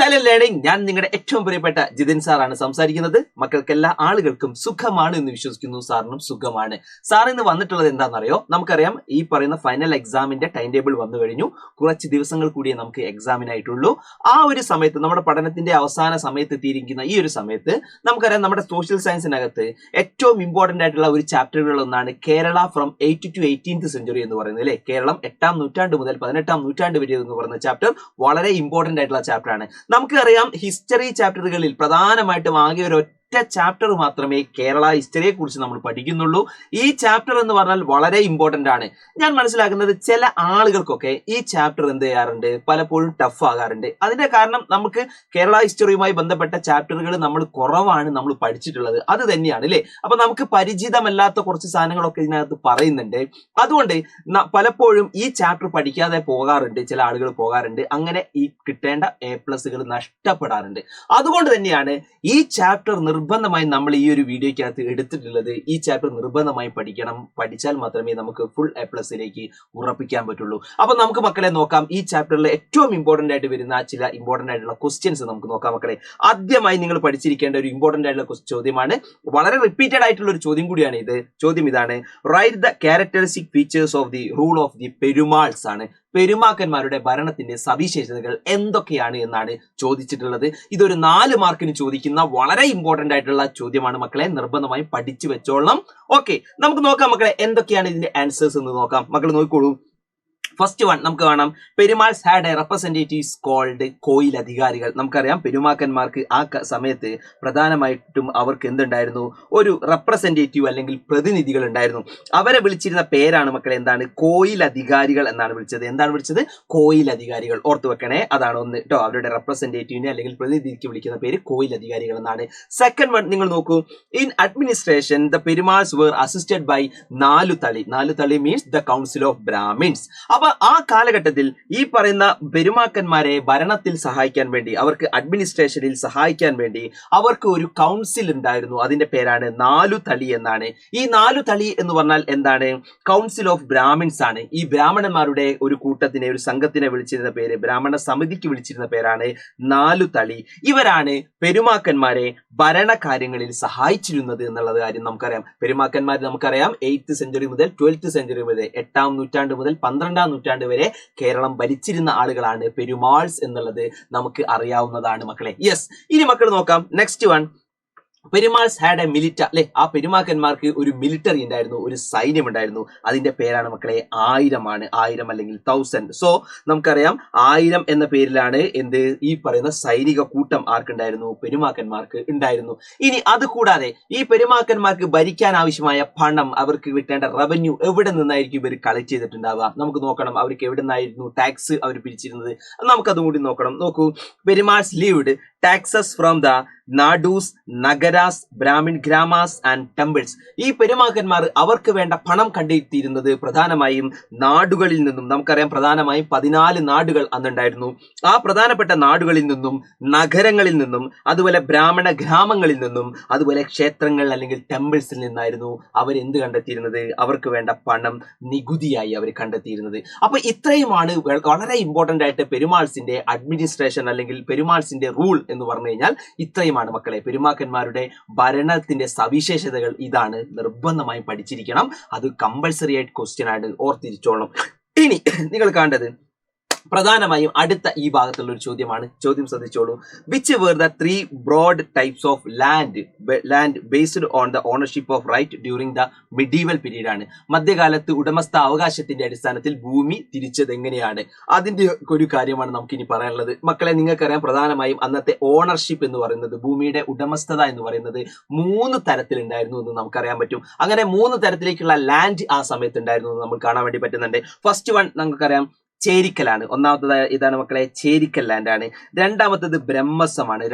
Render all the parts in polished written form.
Silent learning. ഞാൻ നിങ്ങളുടെ ഏറ്റവും പ്രിയപ്പെട്ട ജിതിൻ സാറാണ് സംസാരിക്കുന്നത്. മക്കൾക്ക് എല്ലാ ആളുകൾക്കും സുഖമാണ് എന്ന് വിശ്വസിക്കുന്നു. സാറിനും സുഖമാണ്. സാർ ഇന്ന് വന്നിട്ടുള്ളത് എന്താണെന്നറിയോ? നമുക്കറിയാം, ഈ പറയുന്ന ഫൈനൽ എക്സാമിന്റെ ടൈം ടേബിൾ വന്നു കഴിഞ്ഞു. കുറച്ച് ദിവസങ്ങൾ കൂടിയേ നമുക്ക് എക്സാമിനായിട്ടുള്ളൂ. ആ ഒരു സമയത്ത്, നമ്മുടെ പഠനത്തിന്റെ അവസാന സമയത്ത് എത്തിയിരിക്കുന്ന ഈ ഒരു സമയത്ത്, നമുക്കറിയാം നമ്മുടെ സോഷ്യൽ സയൻസിനകത്ത് ഏറ്റവും ഇമ്പോർട്ടന്റ് ആയിട്ടുള്ള ഒരു ചാപ്റ്ററുകളിൽ ഒന്നാണ് Kerala from 8th to 18th century എന്ന് പറയുന്നത് അല്ലെ. കേരളം 8ാം നൂറ്റാണ്ട് മുതൽ 18ാം നൂറ്റാണ്ട് വരെ എന്ന് പറയുന്ന ചാപ്റ്റർ വളരെ ഇമ്പോർട്ടന്റ് ആയിട്ടുള്ള ചാപ്റ്റർ ആണ്. നമുക്കറിയാം, ഹിസ്റ്ററി ചാപ്റ്ററുകളിൽ പ്രധാനമായിട്ടും ആകെ ഒരു ചാപ്റ്റർ മാത്രമേ കേരള ഹിസ്റ്ററിയെ കുറിച്ച് നമ്മൾ പഠിക്കുന്നുള്ളൂ. ഈ ചാപ്റ്റർ എന്ന് പറഞ്ഞാൽ വളരെ ഇമ്പോർട്ടന്റ് ആണ്. ഞാൻ മനസ്സിലാക്കുന്നത് ചില ആളുകൾക്കൊക്കെ ഈ ചാപ്റ്റർ എന്ത് ചെയ്യാറുണ്ട്, പലപ്പോഴും ടഫ് ആകാറുണ്ട്. അതിന്റെ കാരണം നമുക്ക് കേരള ഹിസ്റ്ററിയുമായി ബന്ധപ്പെട്ട ചാപ്റ്ററുകൾ നമ്മൾ കുറവാണ് നമ്മൾ പഠിച്ചിട്ടുള്ളത്. അത് തന്നെയാണ് അല്ലേ. അപ്പൊ നമുക്ക് പരിചിതമല്ലാത്ത കുറച്ച് സാധനങ്ങളൊക്കെ ഇതിനകത്ത് പറയുന്നുണ്ട്. അതുകൊണ്ട് പലപ്പോഴും ഈ ചാപ്റ്റർ പഠിക്കാതെ പോകാറുണ്ട്, ചില ആളുകൾ പോകാറുണ്ട്. അങ്ങനെ ഈ കിട്ടേണ്ട A+ നഷ്ടപ്പെടാറുണ്ട്. അതുകൊണ്ട് തന്നെയാണ് ഈ ചാപ്റ്റർ നിർബന്ധമായി നമ്മൾ ഈ ഒരു വീഡിയോയ്ക്കകത്ത് എടുത്തിട്ടുള്ളത്. ഈ ചാപ്റ്റർ നിർബന്ധമായി പഠിക്കണം. പഠിച്ചാൽ മാത്രമേ നമുക്ക് ഫുൾ A+ലേക്ക് ഉറപ്പിക്കാൻ പറ്റുള്ളൂ. അപ്പൊ നമുക്ക് മക്കളെ നോക്കാം, ഈ ചാപ്റ്ററിൽ ഏറ്റവും ഇമ്പോർട്ടന്റ് ആയിട്ട് വരുന്ന ചില ഇമ്പോർട്ടന്റ് ആയിട്ടുള്ള ക്വസ്റ്റ്യൻസ് നമുക്ക് നോക്കാം മക്കളെ. ആദ്യമായി നിങ്ങൾ പഠിച്ചിരിക്കേണ്ട ഒരു ഇമ്പോർട്ടന്റ് ആയിട്ടുള്ള ചോദ്യമാണ്. വളരെ റിപ്പീറ്റഡ് ആയിട്ടുള്ള ഒരു ചോദ്യം കൂടിയാണ് ഇത്. ചോദ്യം ഇതാണ്: write the characteristic features of the rule of the Perumals ആണ്. പെരുമാക്കന്മാരുടെ ഭരണത്തിന്റെ സവിശേഷതകൾ എന്തൊക്കെയാണ് എന്നാണ് ചോദിച്ചിട്ടുള്ളത്. ഇതൊരു 4 മാർക്കിന് ചോദിക്കുന്ന വളരെ ഇമ്പോർട്ടന്റ് ആയിട്ടുള്ള ചോദ്യമാണ് മക്കളെ. നിർബന്ധമായും പഠിച്ചു വെച്ചോളണം. ഓക്കെ, നമുക്ക് നോക്കാം മക്കളെ, എന്തൊക്കെയാണ് ഇതിന്റെ ആൻസേഴ്സ് എന്ന് നോക്കാം. മക്കൾ നോക്കിക്കോളൂ. ഫസ്റ്റ് വൺ നമുക്ക് കാണാം, Perumals had a representatives called കോയിൽ അധികാരികൾ. നമുക്കറിയാം, പെരുമാക്കന്മാർക്ക് ആ സമയത്ത് പ്രധാനമായിട്ടും അവർക്ക് എന്തുണ്ടായിരുന്നു, ഒരു റെപ്രസെന്റേറ്റീവ് അല്ലെങ്കിൽ പ്രതിനിധികൾ ഉണ്ടായിരുന്നു. അവരെ വിളിച്ചിരുന്ന പേരാണ് മക്കളെ എന്താണ്, കോയിൽ അധികാരികൾ എന്നാണ് വിളിച്ചത്. എന്താണ് വിളിച്ചത്? കോയിൽ അധികാരികൾ. ഓർത്തു വെക്കണേ, അതാണ് ഒന്ന് കേട്ടോ. അവരുടെ റെപ്രസെന്റേറ്റീവിനെ അല്ലെങ്കിൽ പ്രതിനിധിക്ക് വിളിക്കുന്ന പേര് കോയിൽ അധികാരികൾ എന്നാണ്. സെക്കൻഡ് വൺ നിങ്ങൾ നോക്കൂ, in administration the Perumals were assisted by Nalutali. Nalutali means the council of Brahmins. അപ്പൊ ആ കാലഘട്ടത്തിൽ ഈ പറയുന്ന പെരുമാക്കന്മാരെ ഭരണത്തിൽ സഹായിക്കാൻ വേണ്ടി, അവർക്ക് അഡ്മിനിസ്ട്രേഷനിൽ സഹായിക്കാൻ വേണ്ടി അവർക്ക് ഒരു കൗൺസിൽ ഉണ്ടായിരുന്നു. അതിന്റെ പേരാണ് നാലുതളി എന്നാണ്. ഈ നാലുതളി എന്ന് പറഞ്ഞാൽ എന്താണ്? കൗൺസിൽ ഓഫ് ബ്രാഹ്മിൻസ് ആണ്. ഈ ബ്രാഹ്മണന്മാരുടെ ഒരു കൂട്ടത്തിനെ, ഒരു സംഘത്തിനെ വിളിച്ചിരുന്ന പേര്, ബ്രാഹ്മണ സമിതിക്ക് വിളിച്ചിരുന്ന പേരാണ് നാലുതളി. ഇവരാണ് പെരുമാക്കന്മാരെ ഭരണകാര്യങ്ങളിൽ സഹായിച്ചിരുന്നത് എന്നുള്ളത് കാര്യം നമുക്കറിയാം. പെരുമാക്കന്മാർ നമുക്കറിയാം 8th സെഞ്ചുറി മുതൽ 12th സെഞ്ചുറി വരെ, 8ാം നൂറ്റാണ്ട് മുതൽ 12ാം നൂറ്റാണ്ട് വരെ കേരളം ഭരിച്ചിരുന്ന ആളുകളാണ് പെരുമാൾസ് എന്നുള്ളത് നമുക്ക് അറിയാവുന്നതാണ് മക്കളെ. യെസ്, ഇനി മക്കൾ നോക്കാം. Next one, Perumals had A military അല്ലെ. ആ പെരുമാക്കന്മാർക്ക് ഒരു മിലിറ്ററി ഉണ്ടായിരുന്നു, ഒരു സൈന്യം ഉണ്ടായിരുന്നു. അതിന്റെ പേരാണ് മക്കളെ 1000 ആണ്. 1000 അല്ലെങ്കിൽ 1000. സോ നമുക്കറിയാം 1000 എന്ന പേരിലാണ് എന്ത്, ഈ പറയുന്ന സൈനിക കൂട്ടം ആർക്കുണ്ടായിരുന്നു, പെരുമാക്കന്മാർക്ക് ഉണ്ടായിരുന്നു. ഇനി അത് കൂടാതെ ഈ പെരുമാക്കന്മാർക്ക് ഭരിക്കാൻ ആവശ്യമായ പണം, അവർക്ക് കിട്ടേണ്ട റവന്യൂ എവിടെ നിന്നായിരിക്കും ഇവർ കളക്ട് ചെയ്തിട്ടുണ്ടാവുക? നമുക്ക് നോക്കണം. അവർക്ക് എവിടെ നിന്നായിരുന്നു ടാക്സ് അവർ പിരിച്ചിരുന്നത്? നമുക്കതും കൂടി നോക്കണം. നോക്കൂ, Perumals levied taxes from the Nadus, Nagaras, Brahmin Gramas and temples. ഈ പെരുമാക്കന്മാർ അവർക്ക് വേണ്ട പണം കണ്ടെത്തിയിരുന്നത് പ്രധാനമായും നാടുകളിൽ നിന്നും. നമുക്കറിയാം, പ്രധാനമായും 14 നാടുകൾ അന്നുണ്ടായിരുന്നു. ആ പ്രധാനപ്പെട്ട നാടുകളിൽ നിന്നും, നഗരങ്ങളിൽ നിന്നും, അതുപോലെ ബ്രാഹ്മണ ഗ്രാമങ്ങളിൽ നിന്നും, അതുപോലെ ക്ഷേത്രങ്ങൾ അല്ലെങ്കിൽ ടെമ്പിൾസിൽ നിന്നായിരുന്നു അവർ എന്ത് കണ്ടെത്തിയിരുന്നത്, അവർക്ക് വേണ്ട പണം നികുതിയായി അവർ കണ്ടെത്തിയിരുന്നത്. അപ്പൊ ഇത്രയുമാണ് വളരെ ഇമ്പോർട്ടന്റ് ആയിട്ട് പെരുമാൾസിന്റെ അഡ്മിനിസ്ട്രേഷൻ അല്ലെങ്കിൽ പെരുമാൾസിന്റെ റൂൾ എന്ന് പറഞ്ഞു കഴിഞ്ഞാൽ ഇത്രയുമാണ് മക്കളെ. പെരുമാക്കന്മാരുടെ ഭരണത്തിന്റെ സവിശേഷതകൾ ഇതാണ്. നിർബന്ധമായും പഠിച്ചിരിക്കണം. അത് കമ്പൽസറി ആയിട്ട് ക്വസ്റ്റ്യൻ ആയിട്ട് ഓർത്തിരിച്ചോളണം. ഇനി നിങ്ങൾ കാണേണ്ടത് പ്രധാനമായും അടുത്ത ഈ ഭാഗത്തുള്ള ഒരു ചോദ്യമാണ്. ചോദ്യം ശ്രദ്ധിച്ചോളൂ. Which were the 3 broad types of land based on the ownership of right during the medieval period ആണ്. മധ്യകാലത്ത് ഉടമസ്ഥ അവകാശത്തിന്റെ അടിസ്ഥാനത്തിൽ ഭൂമി തിരിച്ചത് എങ്ങനെയാണ്? അതിന്റെ ഒരു കാര്യമാണ് നമുക്ക് ഇനി പറയാനുള്ളത്. മക്കളെ, നിങ്ങൾക്കറിയാം, പ്രധാനമായും അന്നത്തെ ഓണർഷിപ്പ് എന്ന് പറയുന്നത്, ഭൂമിയുടെ ഉടമസ്ഥത എന്ന് പറയുന്നത് 3 തരത്തിലുണ്ടായിരുന്നു എന്ന് നമുക്കറിയാൻ പറ്റും. അങ്ങനെ 3 തരത്തിലേക്കുള്ള ലാൻഡ് ആ സമയത്ത് ഉണ്ടായിരുന്നു എന്ന് നമ്മൾ കാണാൻ വേണ്ടി പറ്റുന്നുണ്ട്. ഫസ്റ്റ് വൺ നമുക്കറിയാം, ചേരിക്കലാണ്. ഒന്നാമത്തത് ഇതാണ് മക്കളെ, ചേരിക്കൽ ലാൻഡ് ആണ്. രണ്ടാമത്തത് ബ്രഹ്മസമാണ്.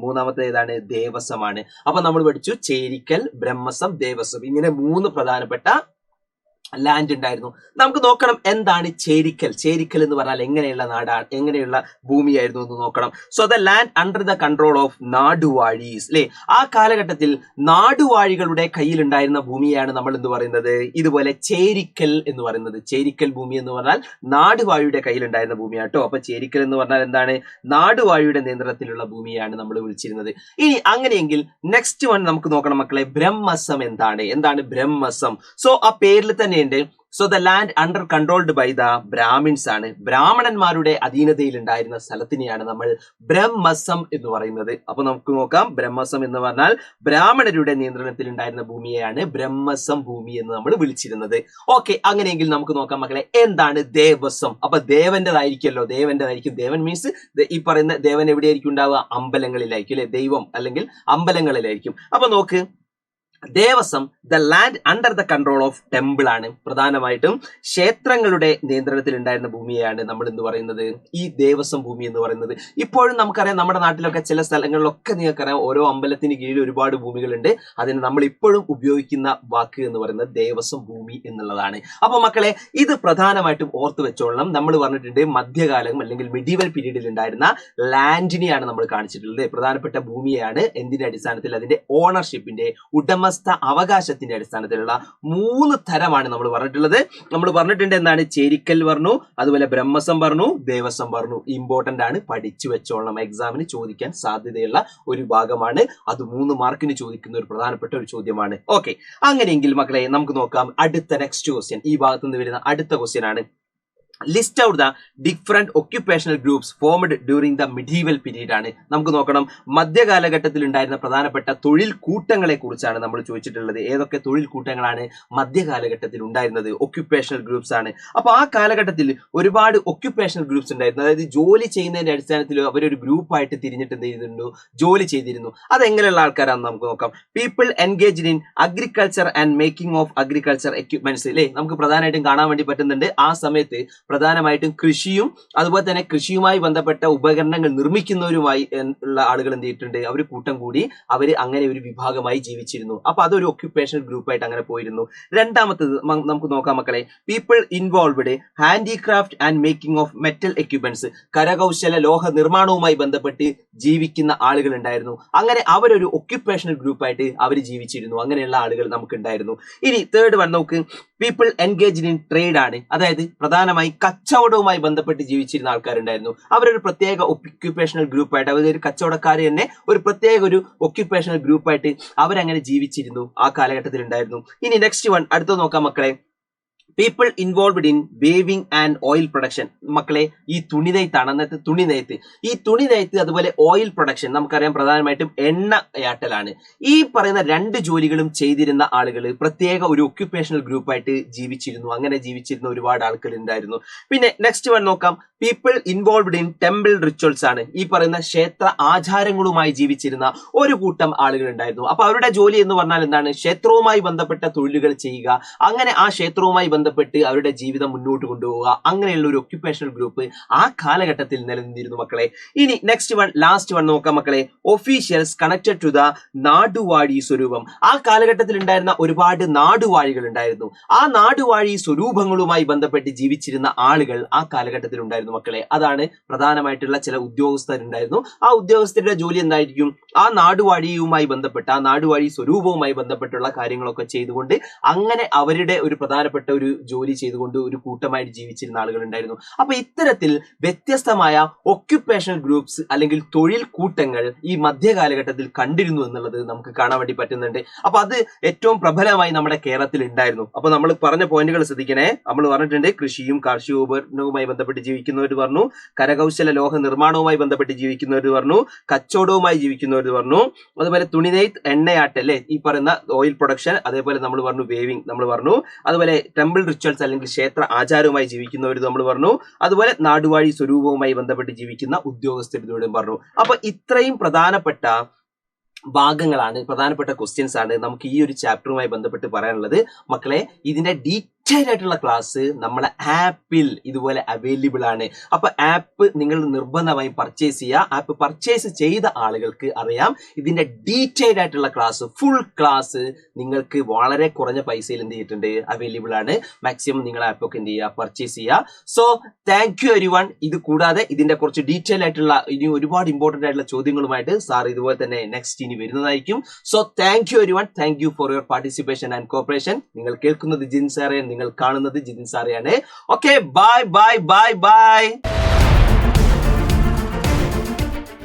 മൂന്നാമത്തത് ഏതാണ്? ദേവസ്വമാണ്. അപ്പൊ നമ്മൾ പഠിച്ചു ചേരിക്കൽ, ബ്രഹ്മസം, ദേവസ്വം. ഇങ്ങനെ 3 പ്രധാനപ്പെട്ട ലാൻഡ് ഉണ്ടായിരുന്നു. നമുക്ക് നോക്കണം എന്താണ് ചേരിക്കൽ. ചേരിക്കൽ എന്ന് പറഞ്ഞാൽ എങ്ങനെയുള്ള നാടാണ്, എങ്ങനെയുള്ള ഭൂമിയായിരുന്നു എന്ന് നോക്കണം. So the land under the control of Naduvazhis അല്ലെ. ആ കാലഘട്ടത്തിൽ നാടുവാഴികളുടെ കയ്യിലുണ്ടായിരുന്ന ഭൂമിയാണ് നമ്മൾ എന്ത് പറയുന്നത്, ഇതുപോലെ ചേരിക്കൽ എന്ന് പറയുന്നത്. ചേരിക്കൽ ഭൂമി എന്ന് പറഞ്ഞാൽ നാടുവാഴിയുടെ കയ്യിലുണ്ടായിരുന്ന ഭൂമിയാട്ടോ. അപ്പൊ ചേരിക്കൽ എന്ന് പറഞ്ഞാൽ എന്താണ്, നാടുവാഴിയുടെ നിയന്ത്രണത്തിലുള്ള ഭൂമിയാണ് നമ്മൾ വിളിച്ചിരുന്നത്. ഇനി അങ്ങനെയെങ്കിൽ നെക്സ്റ്റ് വൺ നമുക്ക് നോക്കണം മക്കളെ, ബ്രഹ്മസം എന്താണ്. എന്താണ് ബ്രഹ്മസം? സോ ആ പേരിൽ തന്നെ ഉണ്ട്. So the land under controlled by the Brahmins ആണ്. ബ്രാഹ്മണന്മാരുടെ അധീനതയിൽ ഉണ്ടായിരുന്ന സ്ഥലത്തിനെയാണ് നമ്മൾ ബ്രഹ്മസം എന്ന് പറയുന്നത്. അപ്പൊ നമുക്ക് നോക്കാം, ബ്രഹ്മസം എന്ന് പറഞ്ഞാൽ ബ്രാഹ്മണരുടെ നിയന്ത്രണത്തിൽ ഉണ്ടായിരുന്ന ഭൂമിയെയാണ് ബ്രഹ്മസം ഭൂമി എന്ന് നമ്മൾ വിളിച്ചിരുന്നത്. ഓക്കെ, അങ്ങനെയെങ്കിൽ നമുക്ക് നോക്കാം മക്കളെ, എന്താണ് ദേവസ്വം? അപ്പൊ ദേവന്റേതായിരിക്കുമല്ലോ, ദേവന്റേതായിരിക്കും. ദേവൻ മീൻസ് ഈ പറയുന്ന ദേവൻ എവിടെയായിരിക്കും ഉണ്ടാവുക, അമ്പലങ്ങളിലായിരിക്കും അല്ലെ, ദൈവം അല്ലെങ്കിൽ അമ്പലങ്ങളിലായിരിക്കും. അപ്പൊ നോക്ക്, Devaswom the land under the control of temple ആണ്. പ്രധാനമായിട്ടും ക്ഷേത്രങ്ങളുടെ നിയന്ത്രണത്തിൽ ഉണ്ടായിരുന്ന ഭൂമിയെയാണ് നമ്മൾ എന്ത് പറയുന്നത്, ഈ ദേവസ്വം ഭൂമി എന്ന് പറയുന്നത്. ഇപ്പോഴും നമുക്കറിയാം, നമ്മുടെ നാട്ടിലൊക്കെ ചില സ്ഥലങ്ങളിലൊക്കെ നിങ്ങൾക്കറിയാം, ഓരോ അമ്പലത്തിന് കീഴിൽ ഒരുപാട് ഭൂമികളുണ്ട്. അതിന് നമ്മൾ ഇപ്പോഴും ഉപയോഗിക്കുന്ന വാക്ക് എന്ന് പറയുന്നത് ദേവസ്വം ഭൂമി എന്നുള്ളതാണ്. അപ്പൊ മക്കളെ, ഇത് പ്രധാനമായിട്ടും ഓർത്ത് വെച്ചോളണം. നമ്മൾ പറഞ്ഞിട്ടുണ്ട് മധ്യകാലം അല്ലെങ്കിൽ മിഡീവൽ പീരീഡിൽ ഉണ്ടായിരുന്ന ലാൻഡിനെയാണ് നമ്മൾ കാണിച്ചിട്ടുള്ളത്. പ്രധാനപ്പെട്ട ഭൂമിയാണ് എന്തിന്റെ അടിസ്ഥാനത്തിൽ, അതിന്റെ ഓണർഷിപ്പിന്റെ, ഉടമ അവകാശത്തിന്റെ അടിസ്ഥാനത്തിലുള്ള 3 തരമാണ് നമ്മൾ പറഞ്ഞിട്ടുള്ളത്. നമ്മൾ പറഞ്ഞിട്ടുണ്ട് എന്താണ്, ചേരിക്കൽ പറഞ്ഞു, അതുപോലെ ബ്രഹ്മസം പറഞ്ഞു, ദേവസ്വം പറഞ്ഞു. ഇമ്പോർട്ടന്റ് ആണ്, പഠിച്ചു വെച്ചോളണം. എക്സാമിന് ചോദിക്കാൻ സാധ്യതയുള്ള ഒരു ഭാഗമാണ് അത്. 3 മാർക്കിന് ചോദിക്കുന്ന ഒരു പ്രധാനപ്പെട്ട ഒരു ചോദ്യമാണ്. ഓക്കെ, അങ്ങനെയെങ്കിൽ മക്കളെ നമുക്ക് നോക്കാം അടുത്ത നെക്സ്റ്റ് ക്വസ്റ്റ്യൻ. ഈ ഭാഗത്ത് നിന്ന് വരുന്ന അടുത്ത ക്വസ്റ്റ്യൻ ആണ്, list out the different occupational groups formed during the medieval period ആണ്. നമുക്ക് നോക്കണം, മധ്യകാലഘട്ടത്തിൽ ഉണ്ടായിരുന്ന പ്രധാനപ്പെട്ട തൊഴിൽ കൂട്ടങ്ങളെ കുറിച്ചാണ് നമ്മൾ ചോദിച്ചിട്ടുള്ളത്. ഏതൊക്കെ തൊഴിൽ കൂട്ടങ്ങളാണ് മധ്യകാലഘട്ടത്തിൽ ഉണ്ടായിരുന്നത്? ഒക്യുപ്പേഷണൽ ഗ്രൂപ്പ്സ് ആണ്. അപ്പൊ ആ കാലഘട്ടത്തിൽ ഒരുപാട് ഒക്യുപ്പേഷണൽ ഗ്രൂപ്പ്സ് ഉണ്ടായിരുന്നു. അതായത് ജോലി ചെയ്യുന്നതിന്റെ അടിസ്ഥാനത്തിൽ അവരൊരു ഗ്രൂപ്പായിട്ട് തിരിഞ്ഞിട്ട് എന്ത് ചെയ്തിരുന്നു, ജോലി ചെയ്തിരുന്നു. അതെങ്ങനെയുള്ള ആൾക്കാരാണെന്ന് നമുക്ക് നോക്കാം. People engaged in agriculture and making of agriculture equipments അല്ലേ, നമുക്ക് പ്രധാനമായിട്ടും കാണാൻ വേണ്ടി പറ്റുന്നുണ്ട്. ആ സമയത്ത് പ്രധാനമായിട്ടും കൃഷിയും അതുപോലെ തന്നെ കൃഷിയുമായി ബന്ധപ്പെട്ട ഉപകരണങ്ങൾ നിർമ്മിക്കുന്നവരുമായി ഉള്ള ആളുകൾ എന്ത് ചെയ്തിട്ടുണ്ട്, അവർ കൂട്ടം കൂടി അവർ അങ്ങനെ ഒരു വിഭാഗമായി ജീവിച്ചിരുന്നു. അപ്പൊ അതൊരു ഒക്യുപ്പേഷണൽ ഗ്രൂപ്പായിട്ട് അങ്ങനെ പോയിരുന്നു. രണ്ടാമത്തത് നമുക്ക് നോക്കാം മക്കളെ, people involved handicraft and making of metal equipments, കരകൗശല ലോഹ നിർമ്മാണവുമായി ബന്ധപ്പെട്ട് ജീവിക്കുന്ന ആളുകൾ ഉണ്ടായിരുന്നു. അങ്ങനെ അവരൊരു ഒക്യുപ്പേഷണൽ ഗ്രൂപ്പായിട്ട് അവർ ജീവിച്ചിരുന്നു. അങ്ങനെയുള്ള ആളുകൾ നമുക്ക് ഉണ്ടായിരുന്നു. ഇനി തേർഡ് വൺ നോക്ക്, പീപ്പിൾ എൻഗേജ്ഡ് ഇൻ ട്രേഡ് ആണ്. അതായത് പ്രധാനമായി കച്ചവടവുമായി ബന്ധപ്പെട്ട് ജീവിച്ചിരുന്ന ആൾക്കാരുണ്ടായിരുന്നു. അവരൊരു പ്രത്യേക ഒക്യുപ്പേഷണൽ ഗ്രൂപ്പായിട്ട്, അവരൊരു കച്ചവടക്കാർ തന്നെ ഒരു പ്രത്യേക ഒരു ഒക്യുപ്പേഷണൽ ഗ്രൂപ്പായിട്ട് അവരങ്ങനെ ജീവിച്ചിരുന്നു, ആ കാലഘട്ടത്തിൽ ഉണ്ടായിരുന്നു. ഇനി നെക്സ്റ്റ് വൺ അടുത്ത് നോക്കാം മക്കളെ, people involved in waving and oil production. മക്കളെ, ഈ തുണിനെയ്ത്താണ്, അന്നത്തെ തുണിനെയ്ത്ത്. ഈ തുണിനെയ്ത്ത് അതുപോലെ ഓയിൽ പ്രൊഡക്ഷൻ നമുക്കറിയാം പ്രധാനമായിട്ടും എണ്ണയാട്ടലാണ്. ഈ പറയുന്ന 2 ജോലികളും ചെയ്തിരുന്ന ആളുകൾ പ്രത്യേക ഒരു ഒക്യുപ്പേഷണൽ ഗ്രൂപ്പായിട്ട് ജീവിച്ചിരുന്നു. അങ്ങനെ ജീവിച്ചിരുന്ന ഒരുപാട് ആൾക്കാർ ഉണ്ടായിരുന്നു. പിന്നെ നെക്സ്റ്റ് വൺ നോക്കാം, people involved in temple rituals ആണ്. ഈ പറയുന്ന ക്ഷേത്ര ആചാരങ്ങളുമായി ജീവിച്ചിരുന്ന ഒരു കൂട്ടം ആളുകൾ ഉണ്ടായിരുന്നു. അപ്പൊ അവരുടെ ജോലി എന്ന് പറഞ്ഞാൽ എന്താണ്, ക്ഷേത്രവുമായി ബന്ധപ്പെട്ട തൊഴിലുകൾ ചെയ്യുക, അങ്ങനെ ആ ക്ഷേത്രവുമായി ബന്ധപ്പെട്ട് അവരുടെ ജീവിതം മുന്നോട്ട് കൊണ്ടുപോവുക. അങ്ങനെയുള്ള ഒരു ഒക്യുപ്പേഷണൽ ഗ്രൂപ്പ് ആ കാലഘട്ടത്തിൽ നിലനിന്നിരുന്നു മക്കളെ. ഇനി നെക്സ്റ്റ് വൺ, ലാസ്റ്റ് വൺ നോക്കാം മക്കളെ, ഒഫീഷ്യൽസ് കണക്റ്റഡ് ടു ദ നാടുവാഴി സ്വരൂപം. ആ കാലഘട്ടത്തിൽ ഉണ്ടായിരുന്ന ഒരുപാട് നാടുവാഴികൾ ഉണ്ടായിരുന്നു. ആ നാടുവാഴി സ്വരൂപങ്ങളുമായി ബന്ധപ്പെട്ട് ജീവിച്ചിരുന്ന ആളുകൾ ആ കാലഘട്ടത്തിൽ ഉണ്ടായിരുന്നു മക്കളെ. അതാണ് പ്രധാനമായിട്ടുള്ള ചില ഉദ്യോഗസ്ഥരുണ്ടായിരുന്നു. ആ ഉദ്യോഗസ്ഥരുടെ ജോലി എന്തായിരിക്കും, ആ നാടുവാഴിയുമായി ബന്ധപ്പെട്ട, ആ നാടുവാഴി സ്വരൂപവുമായി ബന്ധപ്പെട്ടുള്ള കാര്യങ്ങളൊക്കെ ചെയ്തുകൊണ്ട് അങ്ങനെ അവരുടെ ഒരു പ്രധാനപ്പെട്ട ഒരു ജോലി ചെയ്തുകൊണ്ട് ഒരു കൂട്ടമായിട്ട് ജീവിച്ചിരുന്ന ആളുകൾ ഉണ്ടായിരുന്നു. അപ്പൊ ഇത്തരത്തിൽ വ്യത്യസ്തമായ ഒക്യുപ്പേഷണൽ ഗ്രൂപ്പ്സ് അല്ലെങ്കിൽ തൊഴിൽ കൂട്ടങ്ങൾ ഈ മധ്യകാലഘട്ടത്തിൽ കണ്ടിരുന്നു എന്നുള്ളത് നമുക്ക് കാണാൻ വേണ്ടി പറ്റുന്നുണ്ട്. അപ്പൊ അത് ഏറ്റവും പ്രബലമായി നമ്മുടെ കേരളത്തിൽ ഉണ്ടായിരുന്നു. അപ്പൊ നമ്മൾ പറഞ്ഞ പോയിന്റുകൾ ശ്രദ്ധിക്കണേ. നമ്മൾ പറഞ്ഞിട്ടുണ്ട് കൃഷിയും കാർഷികോപകരണവുമായി ബന്ധപ്പെട്ട് ജീവിക്കുന്നവർ പറഞ്ഞു, കരകൗശല ലോഹ നിർമ്മാണവുമായി ബന്ധപ്പെട്ട് ജീവിക്കുന്നവർ പറഞ്ഞു, കച്ചവടവുമായി ജീവിക്കുന്നവർ പറഞ്ഞു, അതുപോലെ തുണിനെയ്ത്ത്, എണ്ണയാട്ട് അല്ലെ, ഈ പറയുന്ന ഓയിൽ പ്രൊഡക്ഷൻ, അതേപോലെ നമ്മൾ പറഞ്ഞു വേവിംഗ് നമ്മൾ പറഞ്ഞു, അതുപോലെ ടെമ്പിൾ റിച്വൽസ് അല്ലെങ്കിൽ ക്ഷേത്ര ആചാരവുമായി ജീവിക്കുന്നവർ നമ്മൾ പറഞ്ഞു, അതുപോലെ നാടുവാഴി സ്വരൂപവുമായി ബന്ധപ്പെട്ട് ജീവിക്കുന്ന ഉദ്യോഗസ്ഥരോടും പറഞ്ഞു. അപ്പൊ ഇത്രയും പ്രധാനപ്പെട്ട ഭാഗങ്ങളാണ്, പ്രധാനപ്പെട്ട ക്വസ്റ്റ്യൻസ് ആണ് നമുക്ക് ഈ ഒരു ചാപ്റ്ററുമായി ബന്ധപ്പെട്ട് പറയാനുള്ളത് മക്കളെ. ഇതിന്റെ ഡീറ്റെയിൽ ആയിട്ടുള്ള ക്ലാസ് നമ്മളെ ആപ്പിൽ ഇതുപോലെ അവൈലബിൾ ആണ്. അപ്പൊ ആപ്പ് നിങ്ങൾ നിർബന്ധമായും പർച്ചേസ് ചെയ്യുക. ആപ്പ് പർച്ചേസ് ചെയ്ത ആളുകൾക്ക് അറിയാം ഇതിന്റെ ഡീറ്റെയിൽ ആയിട്ടുള്ള ക്ലാസ്, ഫുൾ ക്ലാസ് നിങ്ങൾക്ക് വളരെ കുറഞ്ഞ പൈസയിൽ എന്ത് ചെയ്തിട്ടുണ്ട്, അവൈലബിൾ ആണ്. മാക്സിമം നിങ്ങൾ ആപ്പ് ഒക്കെ എന്ത് ചെയ്യുക, പർച്ചേസ് ചെയ്യുക. So thank you everyone. ഇത് കൂടാതെ ഇതിന്റെ കുറച്ച് ഡീറ്റെയിൽ ആയിട്ടുള്ള ഇനി ഒരുപാട് ഇമ്പോർട്ടന്റ് ആയിട്ടുള്ള ചോദ്യങ്ങളുമായിട്ട് സാർ ഇതുപോലെ തന്നെ നെക്സ്റ്റ് ഇനി വരുന്നതായിരിക്കും. So thank you everyone. Thank you for your participation and cooperation. നിങ്ങൾ കേൾക്കുന്നത് ജിതിൻ സാറെ, നിങ്ങൾ കാണുന്നത് ജിതിൻ സാറെയാണ്. Okay, bye bye bye by.